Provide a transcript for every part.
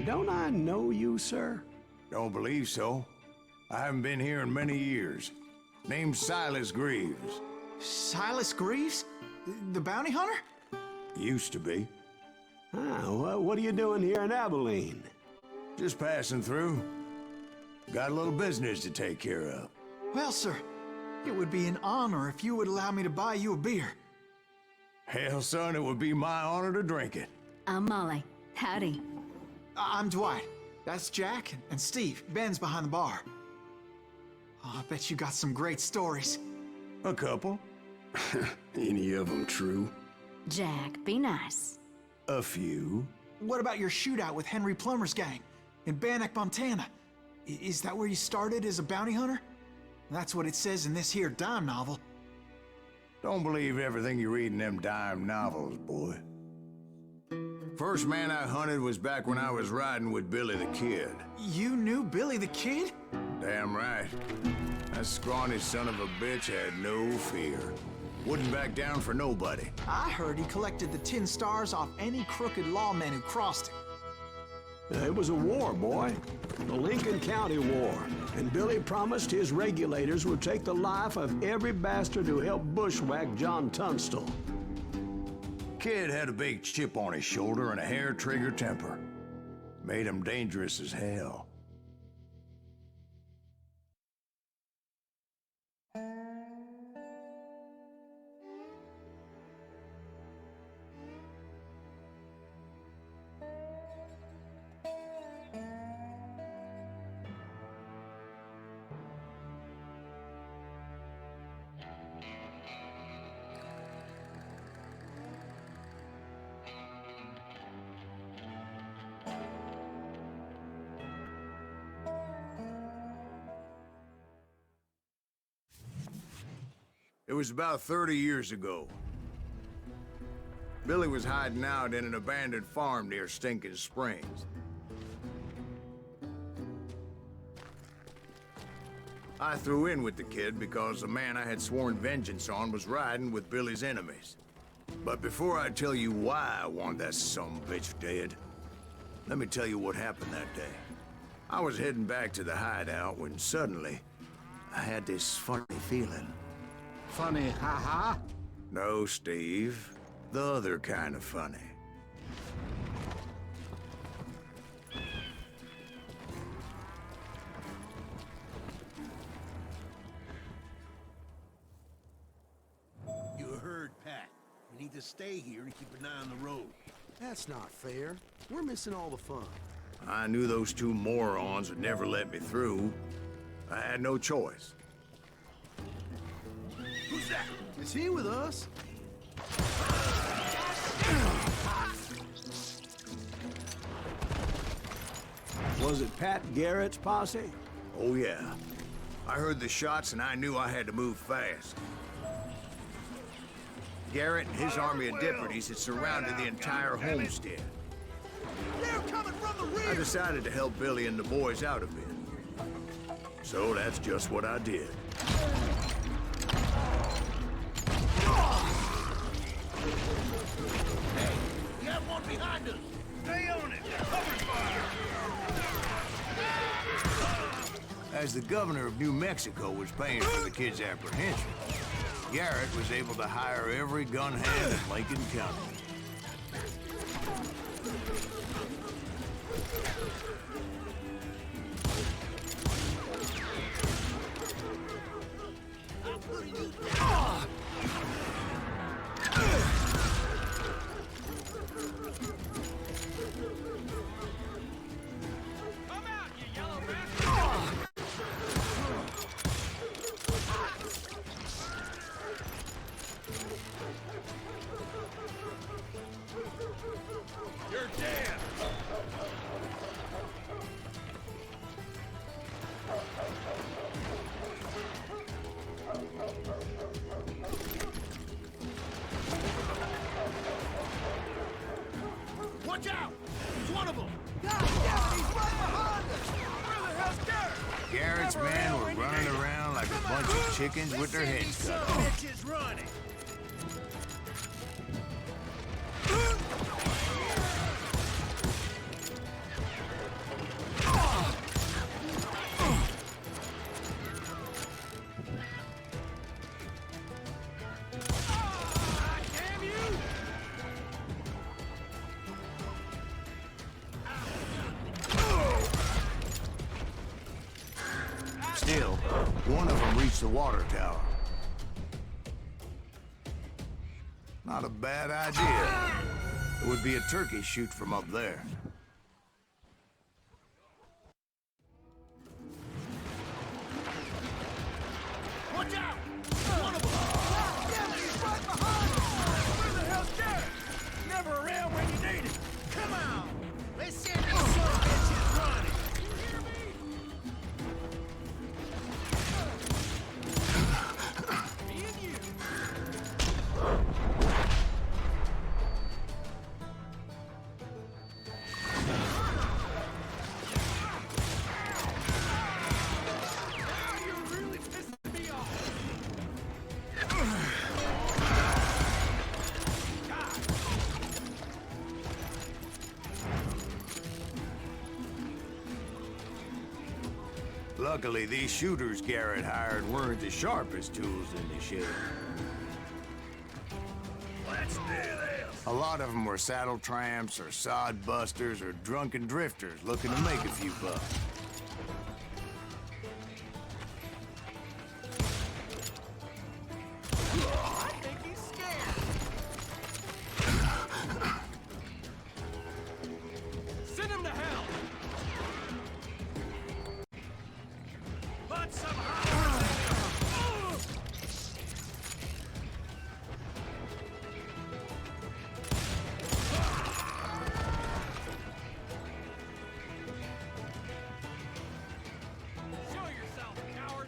Don't I know you, sir? Don't believe so. I haven't been here in many years. Name's Silas Greaves. Silas Greaves? The bounty hunter? Used to be. Well, what are you doing here in Abilene? Just passing through. Got a little business to take care of. Well, sir, it would be an honor if you would allow me to buy you a beer. Hell, son, it would be my honor to drink it. I'm Molly. Howdy. I'm Dwight. That's Jack and Steve. Ben's behind the bar. Oh, I bet you got some great stories. A couple. Any of them true? Jack, be nice. A few. What about your shootout with Henry Plummer's gang in Bannock, Montana? Is that where you started as a bounty hunter? That's what it says in this here dime novel. Don't believe everything you read in them dime novels, boy. First man I hunted was back when I was riding with Billy the Kid. You knew Billy the Kid? Damn right. That scrawny son of a bitch had no fear. Wouldn't back down for nobody. I heard he collected the 10 stars off any crooked lawmen who crossed him. It was a war, boy. The Lincoln County War. And Billy promised his regulators would take the life of every bastard who helped bushwhack John Tunstall. Kid had a big chip on his shoulder and a hair-trigger temper. Made him dangerous as hell. It was about 30 years ago. Billy was hiding out in an abandoned farm near Stinking Springs. I threw in with the kid because the man I had sworn vengeance on was riding with Billy's enemies. But before I tell you why I want that sumbitch dead, let me tell you what happened that day. I was heading back to the hideout when suddenly I had this funny feeling. Funny, haha? No, Steve. The other kind of funny. You heard Pat. We need to stay here and keep an eye on the road. That's not fair. We're missing all the fun. I knew those two morons would never let me through. I had no choice. Who's that? Is he with us? Was it Pat Garrett's posse? Oh yeah. I heard the shots and I knew I had to move fast. Garrett and his army of deputies had surrounded the entire homestead. They're coming from the rear! I decided to help Billy and the boys out a bit. So that's just what I did. Hey, we have one behind us! Stay on it! Cover fire! As the governor of New Mexico was paying for the kid's apprehension, Garrett was able to hire every gun hand in Lincoln County. You're dead! Watch out! It's one of them! God, he's right behind us! Where the hell's Garrett? Garrett's men were running around like a bunch of chickens with their heads cut off. Bitches running! One of them reached the water tower. Not a bad idea. It would be a turkey shoot from up there. Watch out! One of them! Damn it, he's right behind us! Where the hell's Garrett? Never around when you need it. Come on! Let's see if this son of a bitch is running. You hear me? Me and you. Now you're really pissing me off. Luckily, these shooters Garrett hired weren't the sharpest tools in the shed. Let's do this. A lot of them were saddle tramps or sod busters or drunken drifters looking to make a few bucks. I think he's scared. Send him to hell. Put some hot. Show yourself, coward.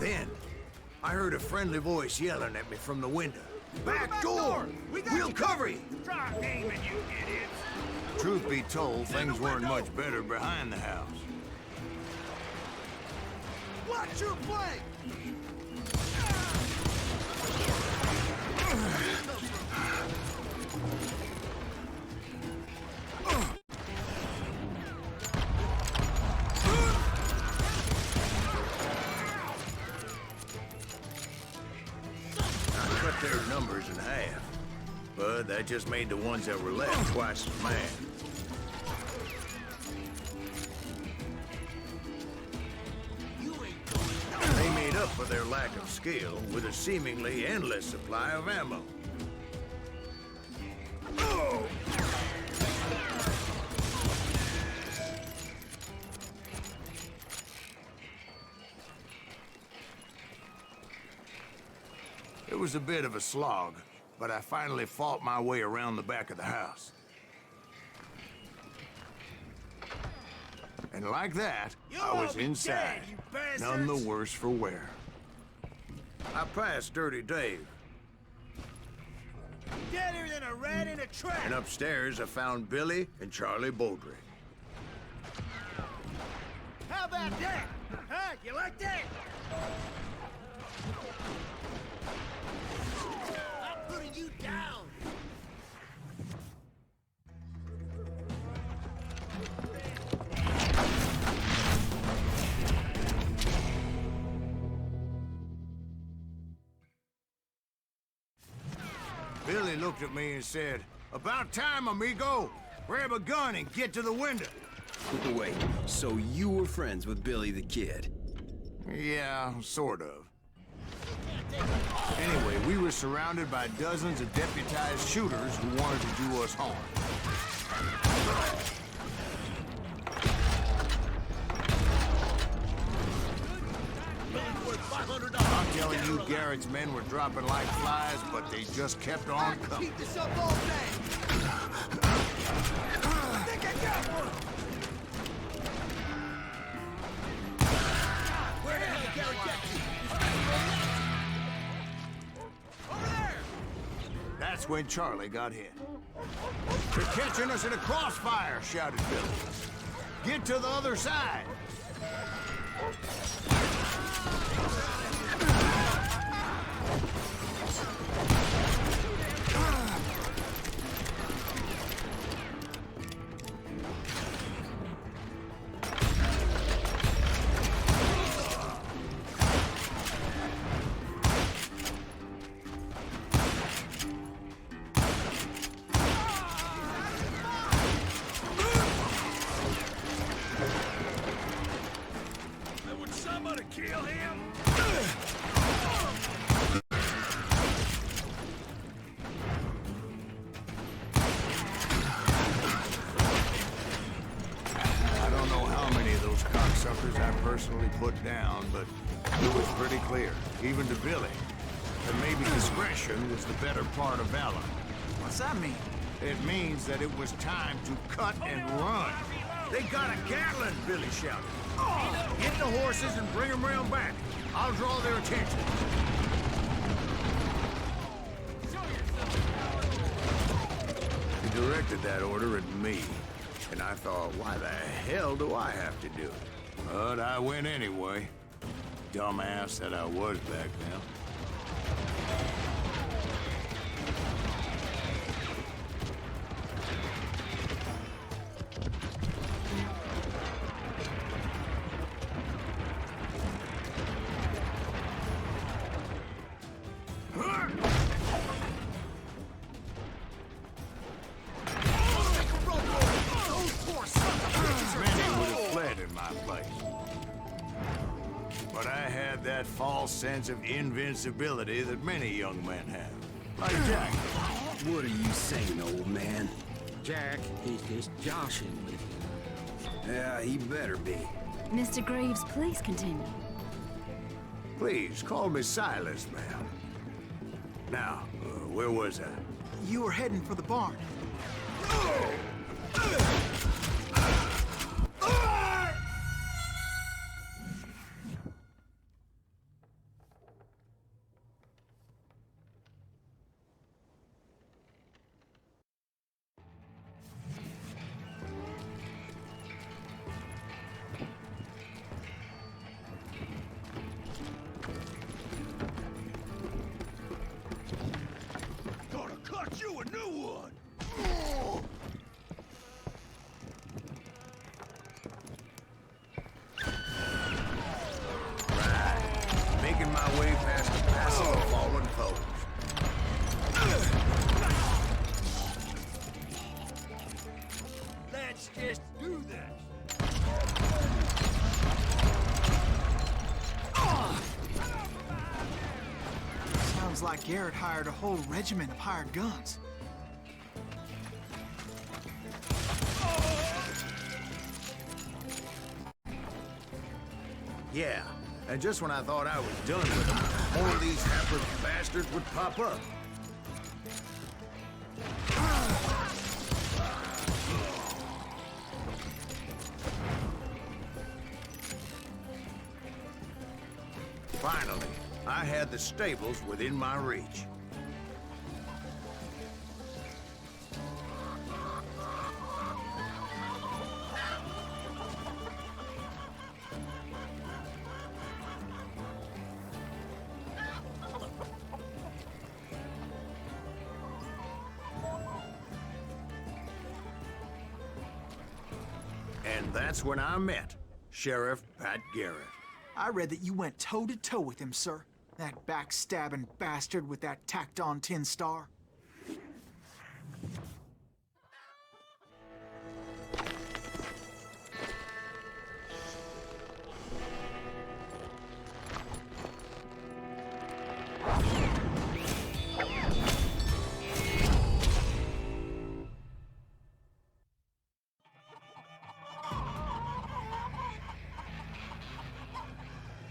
Then, I heard a friendly voice yelling at me from the window. Back door! door! We got We'll you cover you! Try aiming, you idiots. Truth be told, things weren't much better behind the house. Watch your flank! I cut their numbers in half, but that just made the ones that were left twice as mad. They made up for their lack of skill with a seemingly endless supply of ammo. It was a bit of a slog, but I finally fought my way around the back of the house. And like that, I was inside, none the worse for wear. I passed Dirty Dave, Deader than a rat in a trap! and upstairs I found Billy and Charlie Baldry. How about that? Huh? You like that? I'm putting you down! Billy looked at me and said, "About time, amigo! Grab a gun and get to the window." Wait, so you were friends with Billy the Kid? Yeah, sort of. Anyway, we were surrounded by dozens of deputized shooters who wanted to do us harm. I'm telling you, Garrett's men were dropping like flies, but they just kept on coming. Keep this up all day! I think I got one! Where the hell did Garrett get you? Over there! That's when Charlie got hit. "They're catching us in a crossfire," shouted Billy. "Get to the other side." personally put down, but it was pretty clear, even to Billy, that maybe discretion was the better part of valor. What's that mean? It means that it was time to cut and run. They got a Gatling, Billy shouted. Get the horses and bring them round back. I'll draw their attention. He directed that order at me, and I thought, why the hell do I have to do it? But I went anyway. Dumbass that I was back then. But I had that false sense of invincibility that many young men have. Like Jack. What are you saying, old man? Jack, he's just joshing with you. Yeah, he better be. Mr. Greaves, please continue. Please, call me Silas, ma'am. Now, where was I? You were heading for the barn. Gonna cut you a new one! Making my way past the passive fallen foes. Let's just do this! Sounds like Garrett hired a whole regiment of hired guns. Yeah, and just when I thought I was done with them, more of these hapless bastards would pop up. Finally, I had the stables within my reach. And that's when I met Sheriff Pat Garrett. I read that you went toe-to-toe with him, sir. That backstabbing bastard with that tacked-on tin star.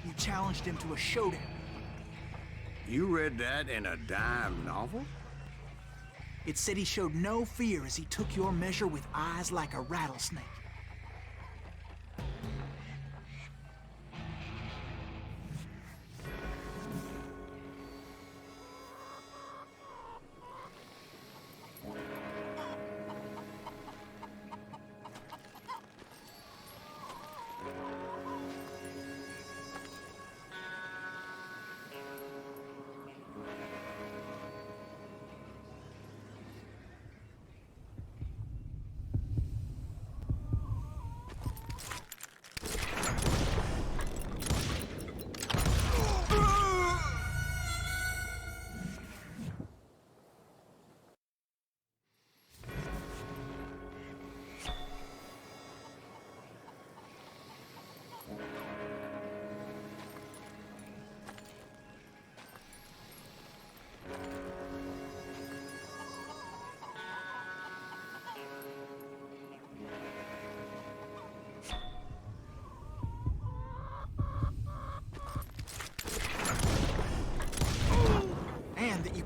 You challenged him to a showdown. You read that in a dime novel? It said he showed no fear as he took your measure with eyes like a rattlesnake.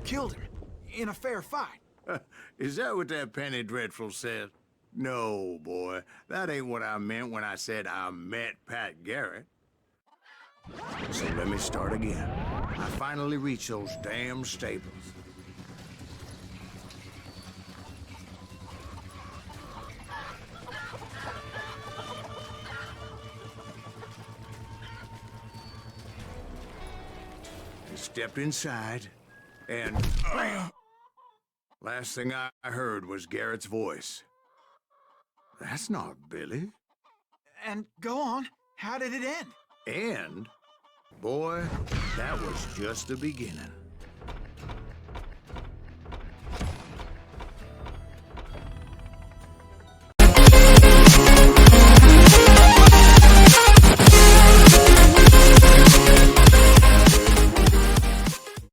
killed him in a fair fight. Is that what that Penny Dreadful said? No, boy. That ain't what I meant when I said I met Pat Garrett. So let me start again. I finally reached those damn stables. I stepped inside, and last thing I heard was Garrett's voice. That's not Billy. And go on, how did it end? And, boy, that was just the beginning.